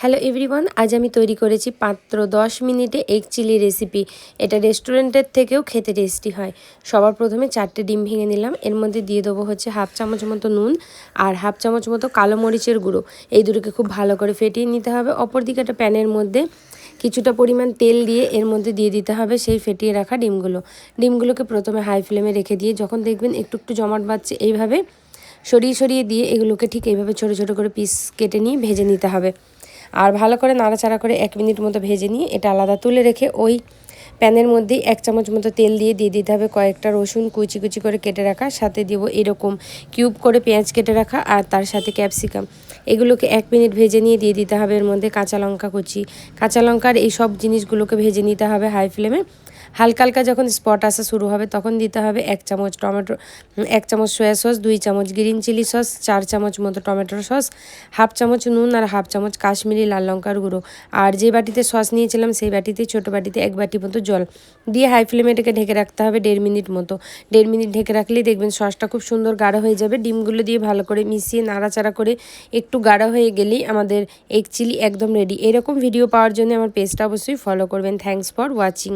Hello everyone, আজ আমি তৈরি করেছি মাত্র 10 মিনিটে এগ চিলি রেসিপি। এটা রেস্টুরেন্টের থেকেও খেতে টেস্টি হয়। সবার প্রথমে 4টে ডিম ভেঙে নিলাম। এর মধ্যে দিয়ে দেবো হচ্ছে হাফ চামচ মতো নুন আর হাফ চামচ মতো কালো মরিচের গুঁড়ো। এই দুটোকে খুব ভালো করে ফেটিয়ে নিতে হবে। অপরদিকে একটা প্যানের মধ্যে কিছুটা পরিমাণ তেল দিয়ে এর মধ্যে দিয়ে দিতে হবে সেই ফেটিয়ে রাখা ডিমগুলোকে প্রথমে হাই ফ্লেমে রেখে দিয়ে যখন দেখবেন একটু একটু জমাট বাঁধছে এইভাবে সরিয়ে সরিয়ে দিয়ে এগুলোকে ঠিক এইভাবে ছোটো ছোটো করে পিস কেটে নিয়ে ভেজে নিতে হবে। আর ভালো করে নাড়াচাড়া করে 1 মিনিট মতো ভেজে নিয়ে এটা আলাদা তুলে রেখে ওই প্যানের মধ্যেই 1 চামচ মতো তেল দিয়ে দিতে হবে কয়েকটা রসুন কুচি কুচি করে কেটে রাখা, সাথে দেবো এরকম কিউব করে পেঁয়াজ কেটে রাখা আর তার সাথে ক্যাপসিকাম। এগুলোকে 1 মিনিট ভেজে নিয়ে দিয়ে দিতে হবে এর মধ্যে কাঁচা লঙ্কা কুচি। কাঁচা লঙ্কার এই সব জিনিসগুলোকে ভেজে নিতে হবে হাই ফ্লেমে। হালকা হালকা যখন স্পট আসা শুরু হবে তখন দিতে হবে 1 চামচ টমেটো, 1 চামচ সয়া সস, 2 চামচ গ্রিন চিলি সস, 4 চামচ মতো টমেটোর সস, হাফ চামচ নুন আর হাফ চামচ কাশ্মীরি লাল লঙ্কার গুঁড়ো। আর যে বাটিতে সস নিয়েছিলাম সেই বাটিতে ছোটো বাটিতে 1 বাটি মতো জল দিয়ে হাই ফ্লেমে এটাকে ঢেকে রাখতে হবে 1.5 মিনিট মতো। 1.5 মিনিট ঢেকে রাখলেই দেখবেন সসটা খুব সুন্দর গাঢ় হয়ে যাবে। ডিমগুলো দিয়ে ভালো করে মিশিয়ে নাড়াচাড়া করে একটু গাঢ় হয়ে গেলেই আমাদের এগ চিলি একদম রেডি। এরকম ভিডিও পাওয়ার জন্য আমার পেজটা অবশ্যই ফলো করবেন। Thanks for watching.